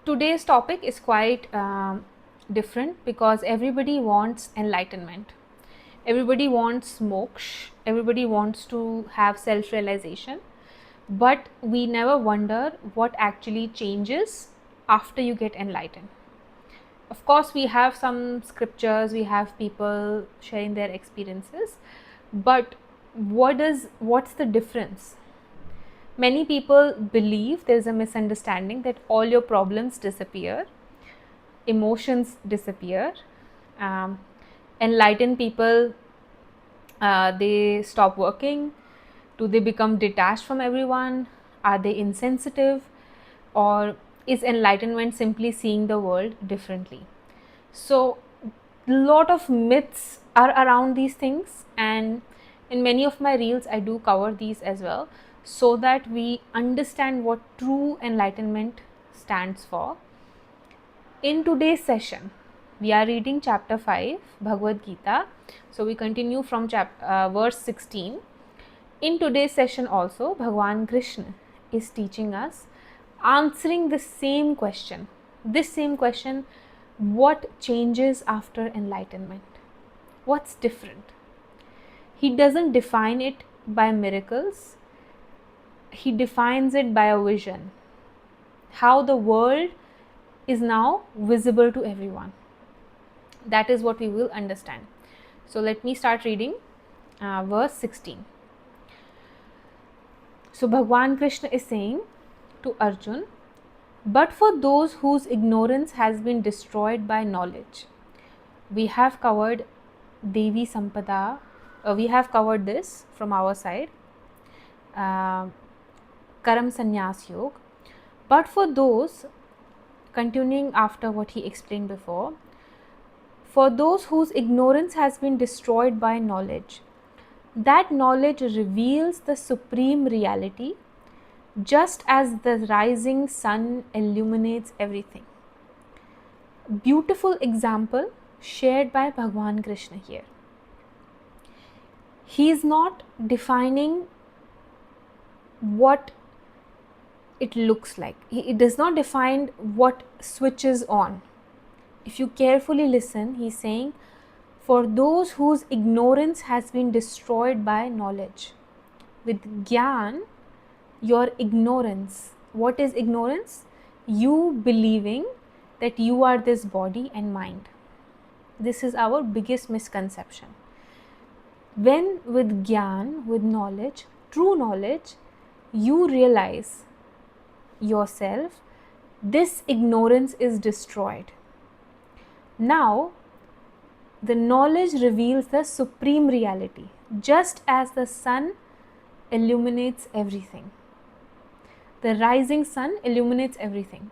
Today's topic is quite different because everybody wants enlightenment. Everybody wants moksha. Everybody wants to have self realization. But we never wonder what actually changes after you get enlightened. Of course, we have some scriptures, we have people sharing their experiences, but what's the difference? Many people believe there's a misunderstanding that all your problems disappear, emotions disappear. um, Enlightened people, they stop working. Do they become detached from everyone? Are they insensitive? Or is enlightenment simply seeing the world differently? So lot of myths are around these things, and in many of my reels I do cover these as well, so that we understand what true enlightenment stands for. In today's session, we are reading chapter 5, Bhagavad Gita. So we continue from verse 16. In today's session also, Bhagwan Krishna is teaching us, answering the same question. This same question: what changes after enlightenment? What's different? He doesn't define it by miracles, he defines it by a vision. How the world is now visible to everyone. That is what we will understand. So let me start reading verse 16. So Bhagwan Krishna is saying to Arjun, but for those whose ignorance has been destroyed by knowledge. We have covered Devi Sampada, we have covered this from our side, Karam Sannyas Yoga. But for those, continuing after what he explained before, for those whose ignorance has been destroyed by knowledge, that knowledge reveals the supreme reality, just as the rising sun illuminates everything. Beautiful example shared by Bhagwan Krishna here. He is not defining what it looks like. It does not define what switches on. If you carefully listen, he is saying, for those whose ignorance has been destroyed by knowledge. With Gyan, your ignorance. What is ignorance? You believing that you are this body and mind. This is our biggest misconception. When with Gyan, with knowledge, true knowledge, you realize yourself, this ignorance is destroyed. Now, the knowledge reveals the supreme reality, just as the sun illuminates everything. The rising sun illuminates everything.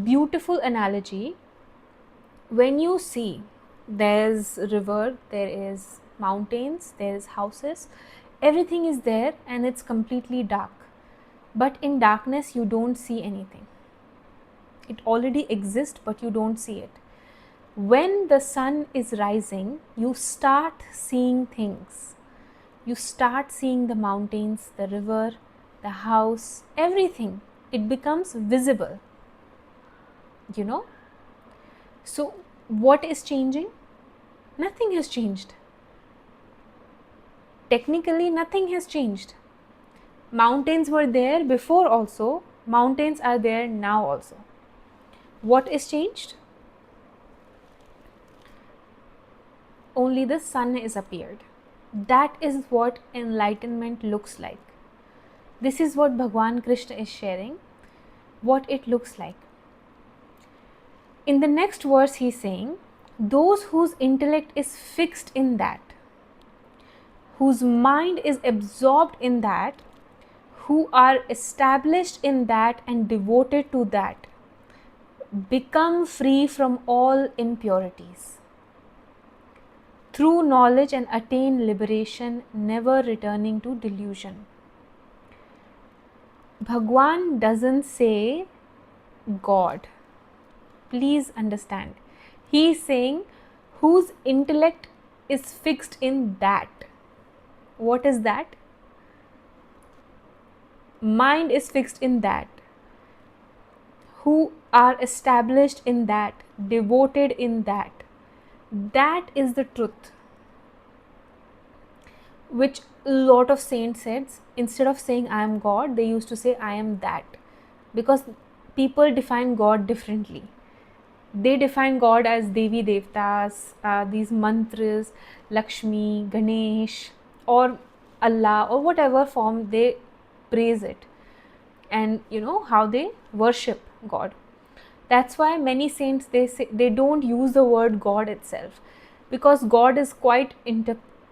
Beautiful analogy. When you see there's river, there is mountains, there is houses, everything is there and it's completely dark. But in darkness you don't see anything. It already exists, but you don't see it. When the sun is rising, you start seeing things. You start seeing the mountains, the river, the house, everything. It becomes visible. You know? So, what is changing? Nothing has changed. Technically, nothing has changed. Mountains were there before also, mountains are there now also. What is changed? Only the sun is appeared. That is what enlightenment looks like. This is what Bhagwan Krishna is sharing, what it looks like. In the next verse he is saying, those whose intellect is fixed in that, whose mind is absorbed in that, who are established in that and devoted to that, become free from all impurities. Through knowledge and attain liberation, never returning to delusion. Bhagwan doesn't say God. Please understand. He is saying whose intellect is fixed in that. What is that? Mind is fixed in that. who are established in that, devoted in that. That is the truth, which a lot of saints said. Instead of saying I am God, they used to say I am that, because people define God differently. They define God as Devi Devtas, these mantras, Lakshmi, Ganesh, or Allah, or whatever form they praise it, and how they worship God. That's why many saints, they don't use the word God itself, because God is quite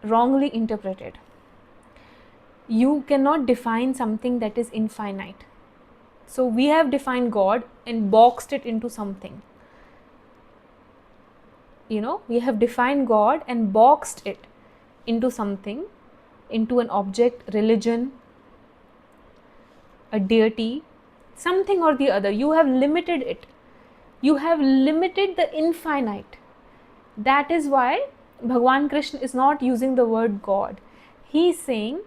wrongly interpreted. You cannot define something that is infinite. So we have defined God and boxed it into something. We have defined God and boxed it into something, into an object, religion, a deity, something or the other. You have limited it. You have limited the infinite. That is why Bhagwan Krishna is not using the word God. He is saying,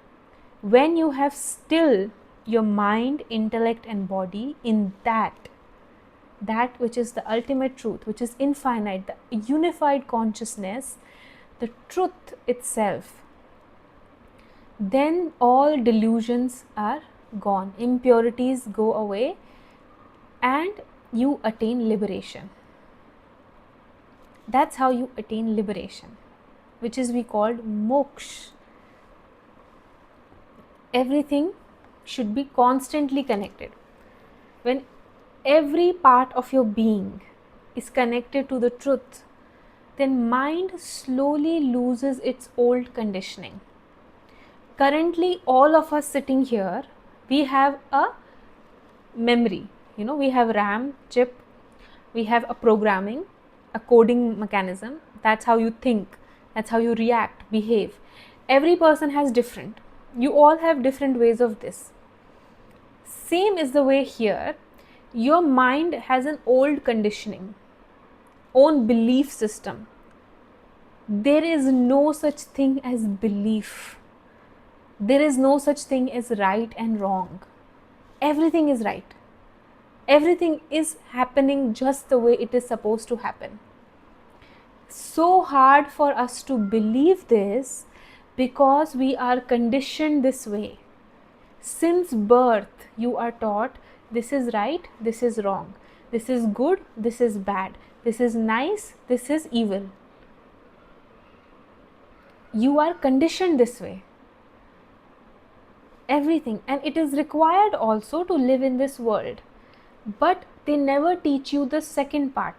when you have still your mind, intellect and body in that which is the ultimate truth, which is infinite, the unified consciousness, the truth itself, then all delusions are gone, impurities go away, and you attain liberation. That's how you attain liberation, which is we called moksha. Everything should be constantly connected. When every part of your being is connected to the truth, then mind slowly loses its old conditioning. Currently, all of us sitting here, we have a memory. We have RAM, chip, we have a programming, a coding mechanism. That's how you think, that's how you react, behave. Every person has different. You all have different ways of this. Same is the way here. Your mind has an old conditioning, own belief system. There is no such thing as belief. There is no such thing as right and wrong. Everything is right. Everything is happening just the way it is supposed to happen. So hard for us to believe this because we are conditioned this way. Since birth, you are taught this is right, this is wrong, this is good, this is bad, this is nice, this is evil. You are conditioned this way. Everything, and it is required also to live in this world. But they never teach you the second part.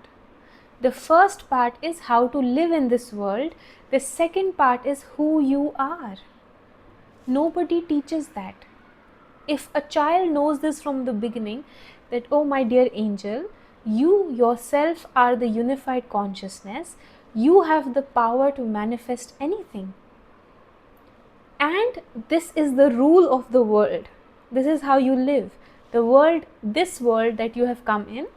The first part is how to live in this world. The second part is who you are. Nobody teaches that. If a child knows this from the beginning, that, oh my dear angel, you yourself are the unified consciousness, you have the power to manifest anything. And this is the rule of the world. This is how you live. The world, this world that you have come in,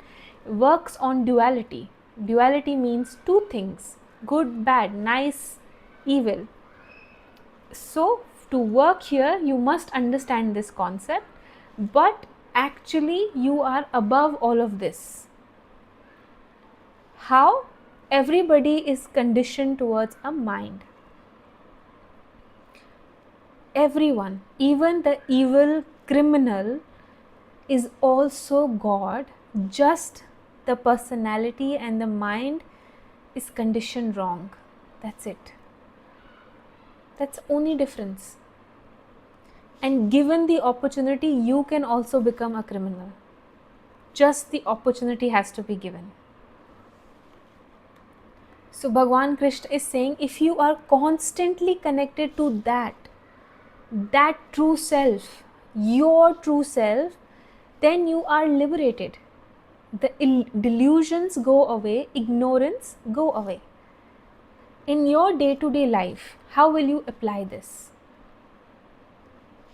works on duality. Duality means two things: good, bad, nice, evil. So, to work here, you must understand this concept, but actually, you are above all of this. How? Everybody is conditioned towards a mind. Everyone, even the evil criminal, is also God, just the personality and the mind is conditioned wrong. That's it. That's the only difference. And given the opportunity, you can also become a criminal. Just the opportunity has to be given. So Bhagwan Krishna is saying, if you are constantly connected to that true self, your true self, then you are liberated. The delusions go away, ignorance go away. In your day-to-day life, how will you apply this?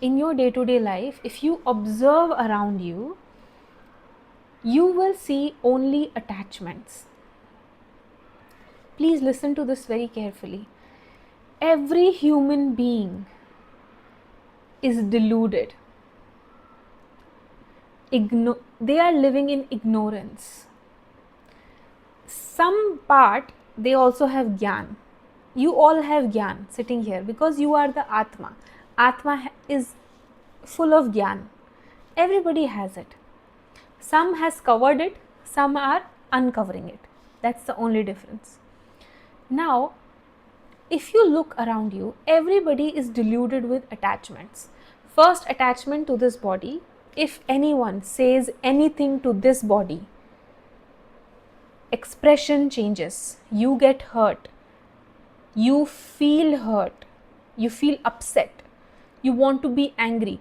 In your day-to-day life, if you observe around you, you will see only attachments. Please listen to this very carefully. Every human being is deluded. they are living in ignorance. Some part they also have gyan. You all have gyan sitting here because you are the Atma. Atma is full of gyan. Everybody has it. Some has covered it, some are uncovering it. That's the only difference. Now, if you look around you, everybody is deluded with attachments. First, attachment to this body. If anyone says anything to this body, expression changes. You get hurt. You feel hurt. You feel upset. You want to be angry.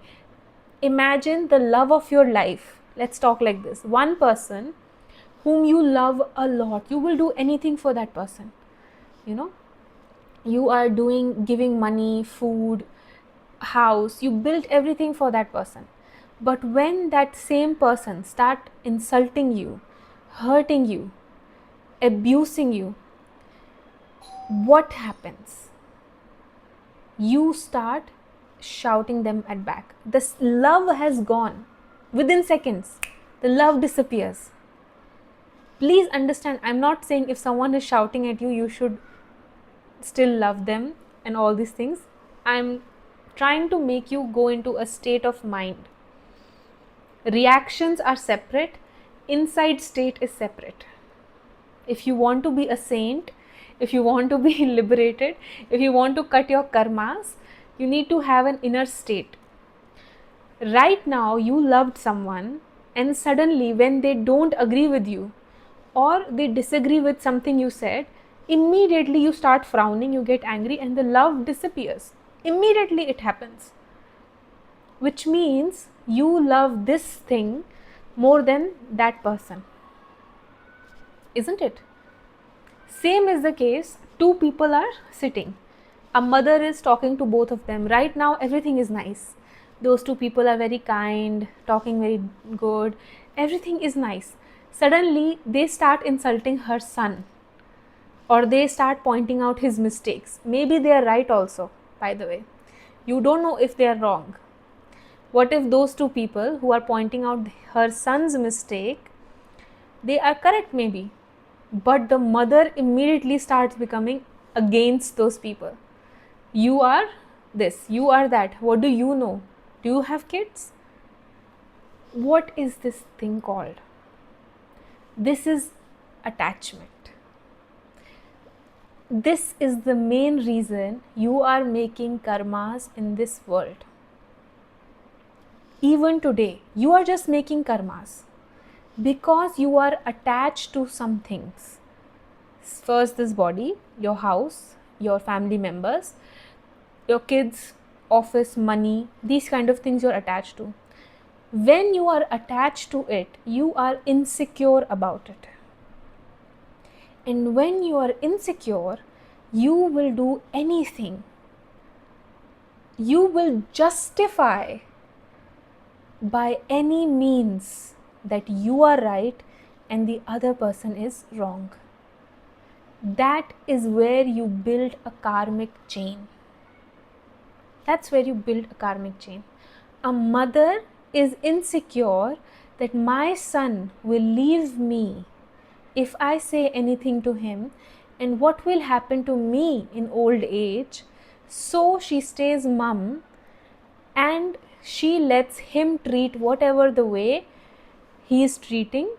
Imagine the love of your life. Let's talk like this. One person whom you love a lot, you will do anything for that person. You are giving money, food, house, you built everything for that person. But when that same person start insulting you, hurting you, abusing you, what happens? You start shouting them at back. This love has gone. Within seconds, the love disappears. Please understand, I'm not saying if someone is shouting at you, you should still love them and all these things. I'm trying to make you go into a state of mind. Reactions are separate, inside state is separate. If you want to be a saint, if you want to be liberated, if you want to cut your karmas, you need to have an inner state. Right now, you loved someone, and suddenly when they don't agree with you or they disagree with something you said, immediately you start frowning, you get angry, and the love disappears. Immediately it happens. Which means you love this thing more than that person. Isn't it? Same is the case, two people are sitting. A mother is talking to both of them. Right now, everything is nice. Those two people are very kind, talking very good. Everything is nice. Suddenly, they start insulting her son, or they start pointing out his mistakes. Maybe they are right also, by the way. You don't know if they are wrong. What if those two people who are pointing out her son's mistake, they are correct maybe, but the mother immediately starts becoming against those people. You are this, you are that. What do you know? Do you have kids? What is this thing called? This is attachment. This is the main reason you are making karmas in this world. Even today, you are just making karmas because you are attached to some things. First, this body, your house, your family members, your kids, office, money, these kind of things you're attached to. When you are attached to it, you are insecure about it. And when you are insecure, you will do anything. You will justify by any means that you are right and the other person is wrong. That is where you build a karmic chain. That's where you build a karmic chain. A mother is insecure that my son will leave me if I say anything to him, and what will happen to me in old age. So she stays mum and she lets him treat whatever the way he is treating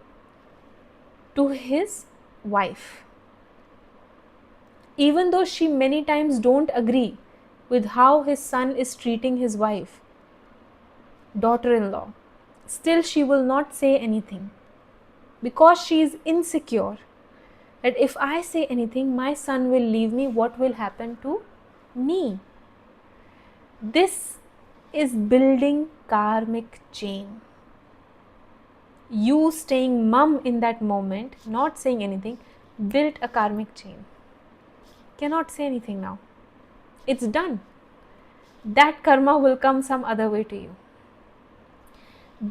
to his wife. Even though she many times don't agree with how his son is treating his wife, daughter-in-law, still she will not say anything because she is insecure that if I say anything, my son will leave me, what will happen to me? This is building karmic chain. You staying mum in that moment, not saying anything, built a karmic chain. Cannot say anything now. It's done. That karma will come some other way to you.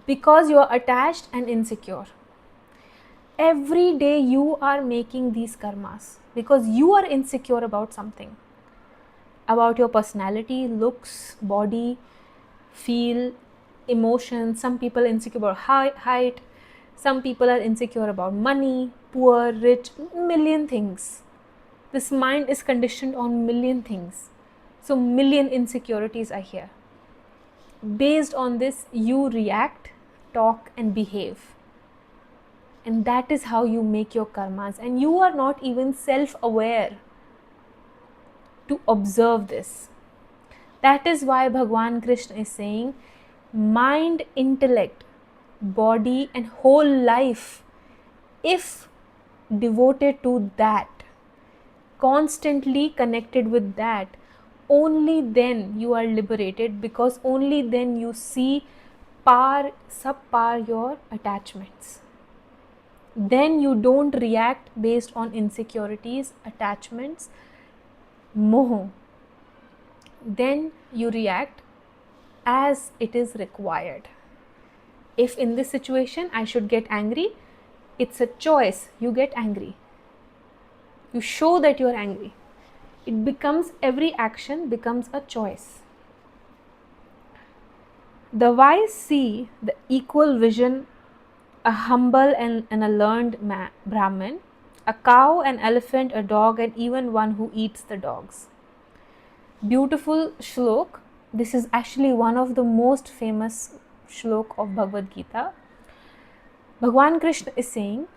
Because you are attached and insecure. Every day you are making these karmas because you are insecure about something. About your personality, looks, body, feel, emotions, some people are insecure about height, some people are insecure about money, poor, rich, million things. This mind is conditioned on million things. So million insecurities are here. Based on this, you react, talk and behave. And that is how you make your karmas. And you are not even self-aware to observe this. That is why Bhagwan Krishna is saying, mind, intellect, body and whole life, if devoted to that, constantly connected with that, only then you are liberated, because only then you see subpar your attachments. Then you don't react based on insecurities, attachments, moho. Then you react as it is required. If in this situation I should get angry, it's a choice, you get angry. You show that you are angry. It becomes, every action becomes a choice. The wise see the equal vision, a humble and a learned Brahmin, a cow, an elephant, a dog, and even one who eats the dogs. Beautiful shlok. This is actually one of the most famous shlok of Bhagavad Gita. Bhagwan Krishna is saying,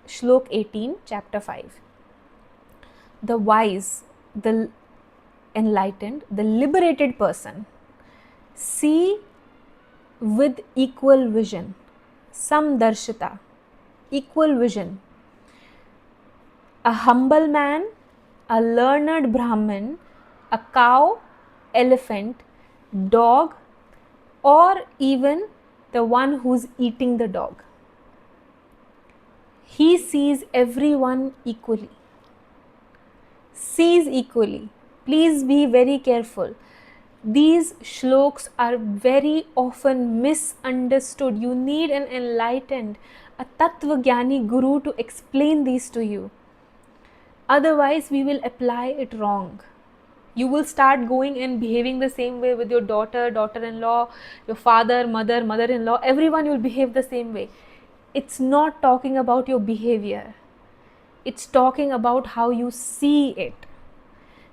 shlok 18, chapter 5. The wise, the enlightened, the liberated person see with equal vision, samdarshita, equal vision. A humble man, a learned Brahmin, a cow, elephant, dog, or even the one who's eating the dog. He sees everyone equally. Sees equally. Please be very careful. These shloks are very often misunderstood. You need an enlightened, a Tattva Gyani Guru to explain these to you. Otherwise, we will apply it wrong. You will start going and behaving the same way with your daughter, daughter-in-law, your father, mother, mother-in-law. Everyone will behave the same way. It's not talking about your behavior. It's talking about how you see it.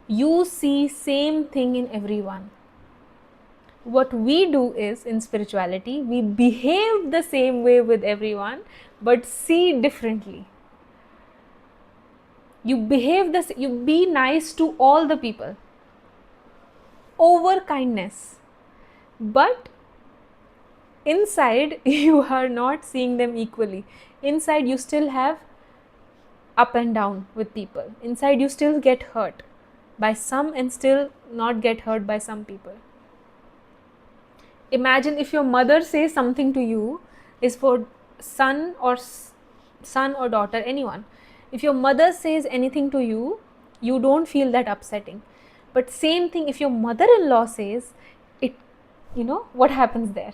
You see same thing in everyone. What we do is, in spirituality, we behave the same way with everyone, but see differently. You behave this, you be nice to all the people. Over kindness. But inside, you are not seeing them equally. Inside, you still have up and down with people. Inside, you still get hurt by some and still not get hurt by some people. Imagine if your mother says something to you, is for son or daughter, anyone. If your mother says anything to you, you don't feel that upsetting. But same thing, if your mother-in-law says it, what happens there?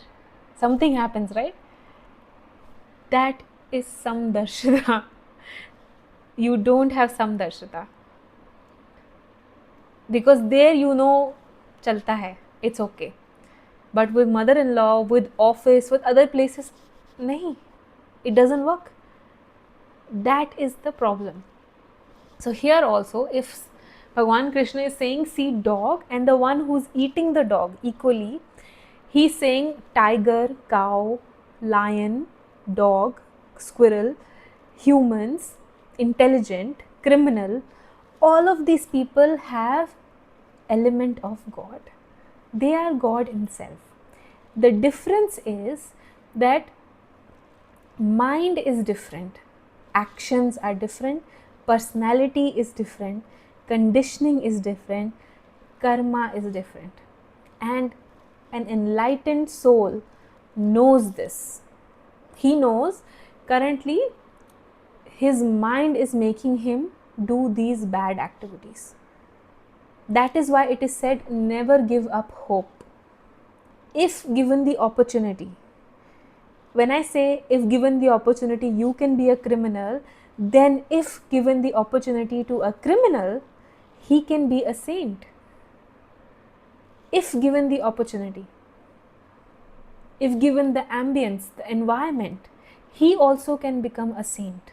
Something happens, right? That is samdarshita. You don't have samdarshita. Because there chalta hai, it's okay. But with mother-in-law, with office, with other places, nahi, it doesn't work. That is the problem. So here also, if Bhagwan Krishna is saying, see dog, and the one who's eating the dog equally, he's saying tiger, cow, lion, dog, squirrel, humans, intelligent, criminal, all of these people have element of God. They are God himself. The difference is that mind is different, actions are different, personality is different, conditioning is different, karma is different. And an enlightened soul knows this. He knows currently his mind is making him do these bad activities. That is why it is said, never give up hope. If given the opportunity, when I say if given the opportunity you can be a criminal, then if given the opportunity to a criminal, he can be a saint. If given the opportunity. if given the ambience, the environment, he also can become a saint.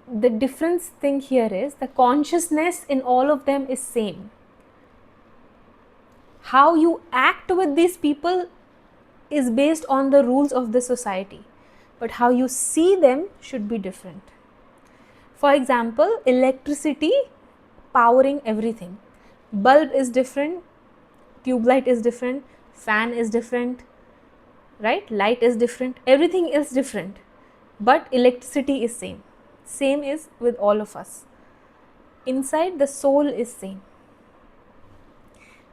The difference thing here is the consciousness in all of them is same. How you act with these people is based on the rules of the society, but how you see them should be different. For example, electricity powering everything. Bulb is different, tube light is different, fan is different, right? Light is different, everything is different, but electricity is same. Same is with all of us. Inside, the soul is same.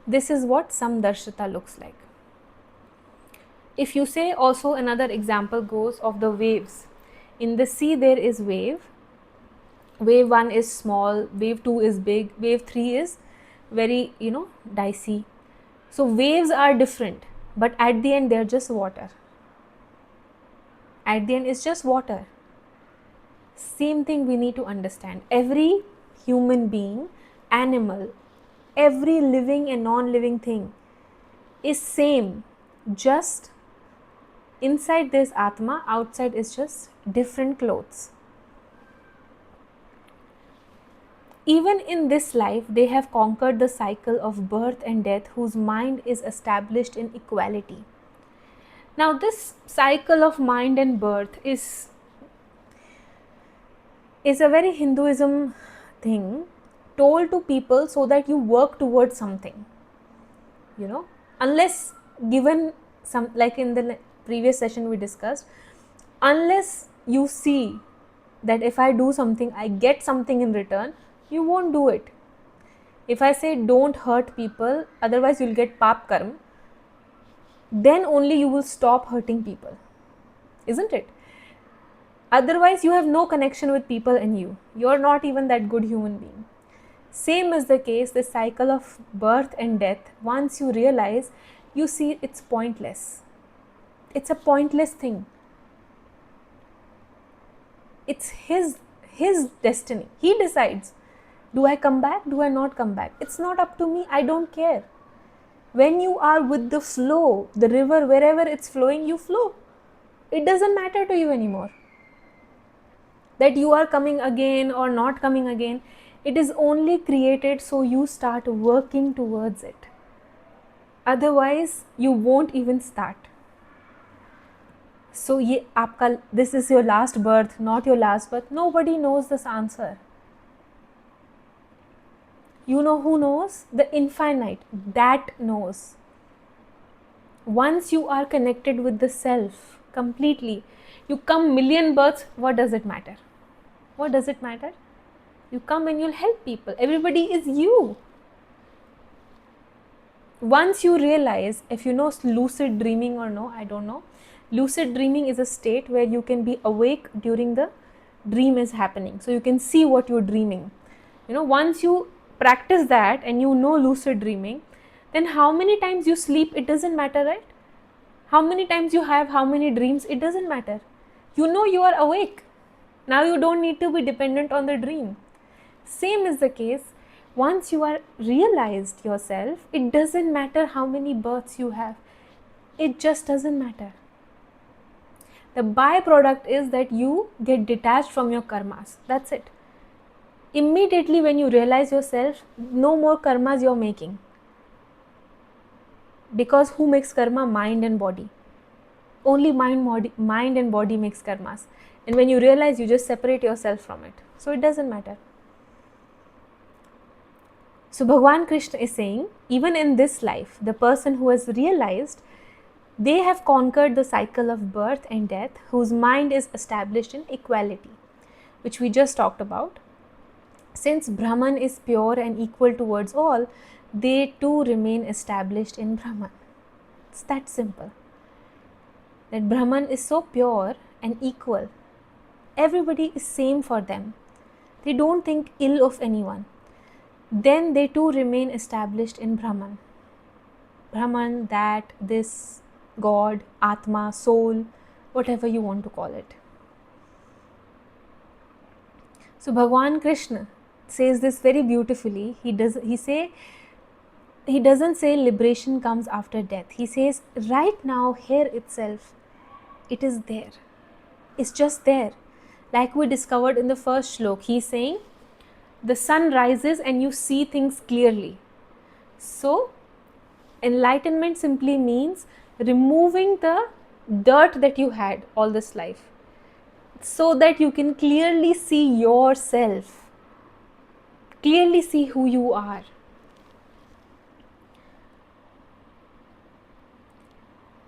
This is what Samdarshita looks like. If you say, also another example goes of the waves. In the sea there is wave. Wave 1 is small, wave 2 is big, wave 3 is very, dicey. So waves are different, but at the end they are just water. At the end it's just water. Same thing we need to understand. Every human being, animal, every living and non-living thing is same, just inside this Atma, outside is just different clothes. Even in this life, they have conquered the cycle of birth and death, whose mind is established in equality. Now, this cycle of mind and birth is a very Hinduism thing, told to people so that you work towards something. Unless given some, like in the previous session we discussed, unless you see that if I do something, I get something in return, you won't do it. If I say don't hurt people, otherwise you'll get pap karma, then only you will stop hurting people, isn't it? Otherwise you have no connection with people in you. You're not even that good human being. Same is the case, the cycle of birth and death. Once you realize, you see it's pointless. It's a pointless thing. It's his destiny. He decides. Do I come back? Do I not come back? It's not up to me. I don't care. When you are with the flow, the river, wherever it's flowing, you flow. It doesn't matter to you anymore that you are coming again or not coming again. It is only created so you start working towards it. Otherwise, you won't even start. So, this is your last birth, not your last birth. Nobody knows this answer. You know who knows? The infinite, that knows. Once you are connected with the self completely, you come million births, what does it matter? What does it matter? You come and you'll help people. Everybody is you. Once you realize, if you know lucid dreaming or no, I don't know. Lucid dreaming is a state where you can be awake during the dream is happening. So you can see what you're dreaming. Once you practice that and you know lucid dreaming, then how many times you sleep, it doesn't matter, right? How many times you have how many dreams, it doesn't matter. You know you are awake. Now you don't need to be dependent on the dream. Same is the case. Once you are realized yourself, it doesn't matter how many births you have. It just doesn't matter. The byproduct is that you get detached from your karmas. That's it. Immediately when you realize yourself, no more karmas you're making. Because who makes karma? Mind and body. Only mind and body makes karmas. And when you realize, you just separate yourself from it. So it doesn't matter. So Bhagwan Krishna is saying, even in this life, the person who has realized, they have conquered the cycle of birth and death, whose mind is established in equality, which we just talked about. Since Brahman is pure and equal towards all, they too remain established in Brahman. It's that simple. That Brahman is so pure and equal. Everybody is same for them. They don't think ill of anyone. Then they too remain established in Brahman. Brahman, that, this, God, Atma, soul, whatever you want to call it. So Bhagwan Krishna says this very beautifully. He say, he doesn't say liberation comes after death. He says right now, here itself, it is there. It's just there. Like we discovered in the first shlok, he's saying the sun rises and you see things clearly. So enlightenment simply means removing the dirt that you had all this life, so that you can clearly see yourself, clearly see who you are.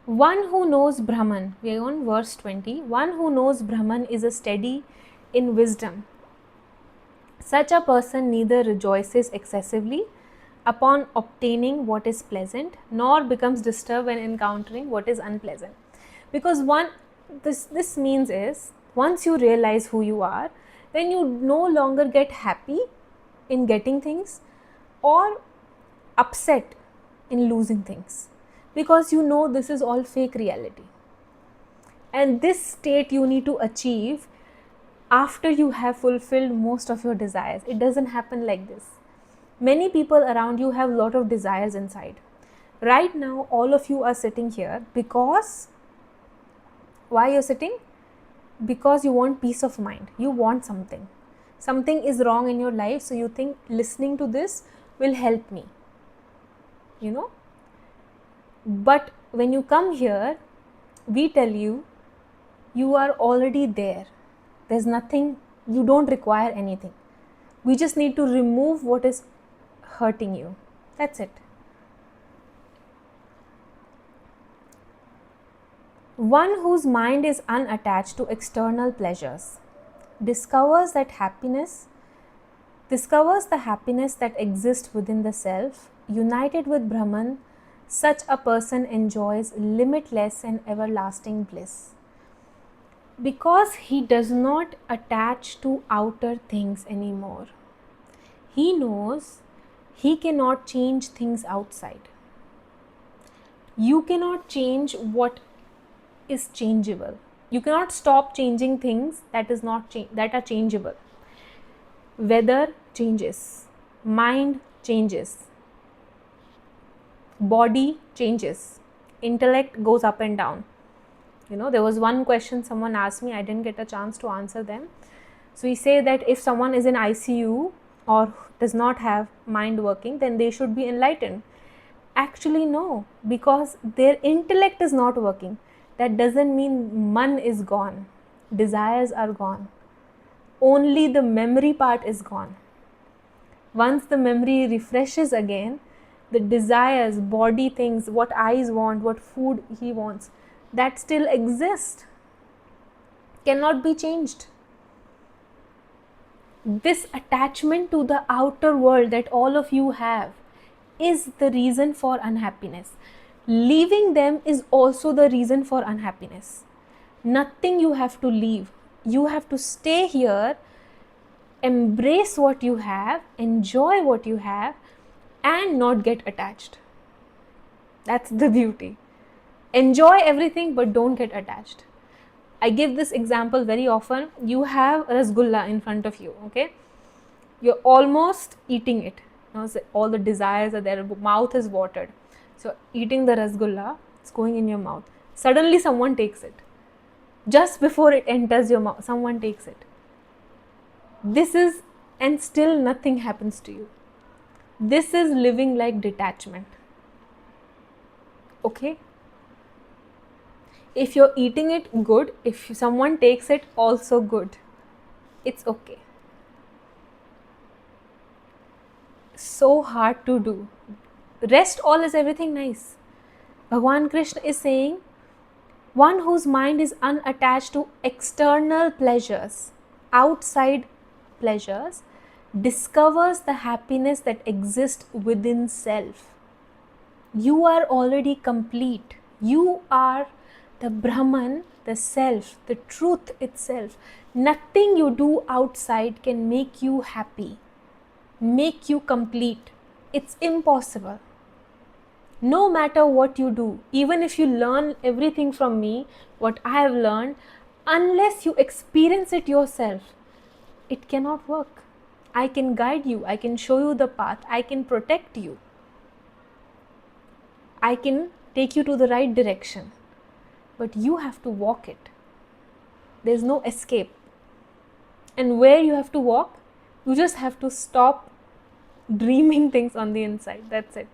One who knows Brahman, we are on verse 20, one who knows Brahman is a steady in wisdom. Such a person neither rejoices excessively upon obtaining what is pleasant, nor becomes disturbed when encountering what is unpleasant. Because this means is, once you realize who you are, then you no longer get happy in getting things or upset in losing things, because you know this is all fake reality. And this state you need to achieve after you have fulfilled most of your desires. It doesn't happen like this. Many people around you have a lot of desires inside. Right now, all of you are sitting here because, why you're sitting? Because you want peace of mind. You want something. Something is wrong in your life, so you think listening to this will help me. You know? But when you come here, we tell you, you are already there. There's nothing, you don't require anything. We just need to remove what is hurting you. That's it. One whose mind is unattached to external pleasures discovers the happiness that exists within the self. United with Brahman, such a person enjoys limitless and everlasting bliss. Because he does not attach to outer things anymore. He knows he cannot change things outside. You cannot change what is changeable. You cannot stop changing things that are changeable. Weather changes, mind changes, body changes, intellect goes up and down. You know, there was one question someone asked me, I didn't get a chance to answer them. So we say that if someone is in ICU or does not have mind working, then they should be enlightened. Actually no, because their intellect is not working. That doesn't mean man is gone, desires are gone. Only the memory part is gone. Once the memory refreshes again, the desires, body things, what eyes want, what food he wants, that still exists, cannot be changed. This attachment to the outer world that all of you have is the reason for unhappiness. Leaving them is also the reason for unhappiness. Nothing you have to leave. You have to stay here, embrace what you have, enjoy what you have, and not get attached. That's the beauty. Enjoy everything but don't get attached. I give this example very often. You have rasgulla in front of you, okay? You're almost eating it. Now, all the desires are there, mouth is watered. So eating the rasgulla, it's going in your mouth. Suddenly someone takes it. Just before it enters your mouth, someone takes it. And still nothing happens to you. This is living like detachment. Okay? If you're eating it, good. If someone takes it, also good. It's okay. So hard to do. Rest all is everything nice. Bhagwan Krishna is saying, one whose mind is unattached to external pleasures, outside pleasures, discovers the happiness that exists within self. You are already complete. You are the Brahman, the self, the truth itself. Nothing you do outside can make you happy, make you complete. It's impossible. No matter what you do, even if you learn everything from me, what I have learned, unless you experience it yourself, it cannot work. I can guide you, I can show you the path, I can protect you. I can take you to the right direction, but you have to walk it. There's no escape. And where you have to walk, you just have to stop dreaming things on the inside. That's it.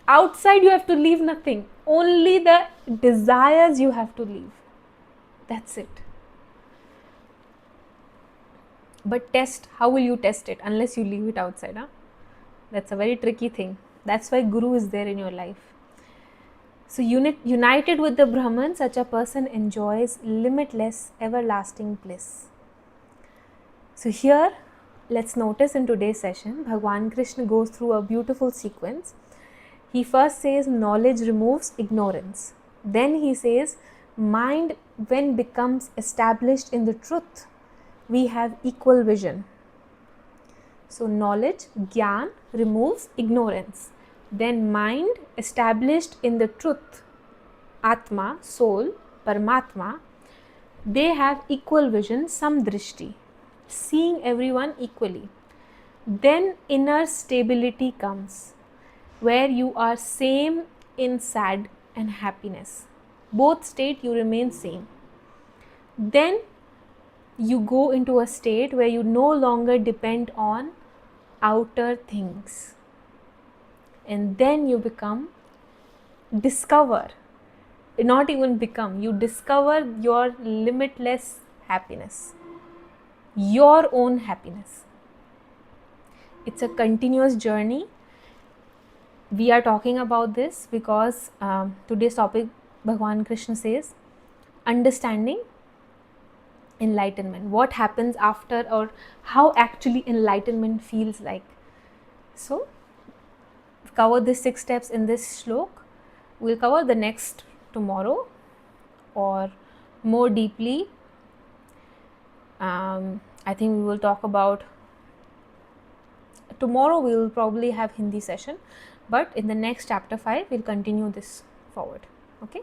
Outside, you have to leave nothing. Only the desires you have to leave. That's it. But test, how will you test it unless you leave it outside? Huh? That's a very tricky thing. That's why Guru is there in your life. So united with the Brahman, such a person enjoys limitless, everlasting bliss. So here, let's notice in today's session, Bhagwan Krishna goes through a beautiful sequence. He first says knowledge removes ignorance. Then he says mind when becomes established in the truth, we have equal vision. So knowledge, Gyan, removes ignorance. Then mind established in the truth, Atma, soul, Paramatma, they have equal vision, samdrishti, seeing everyone equally. Then inner stability comes, where you are same in sad and happiness. Both state you remain same. Then you go into a state where you no longer depend on outer things. And then you discover, not even become, you discover your limitless happiness, your own happiness. It's a continuous journey. We are talking about this because today's topic, Bhagwan Krishna says, understanding enlightenment. What happens after, or how actually enlightenment feels like. So, cover these 6 steps in this shlok. We'll cover the next tomorrow or more deeply. I think we will talk about, tomorrow we will probably have Hindi session, but in the next chapter 5 we'll continue this forward. Okay.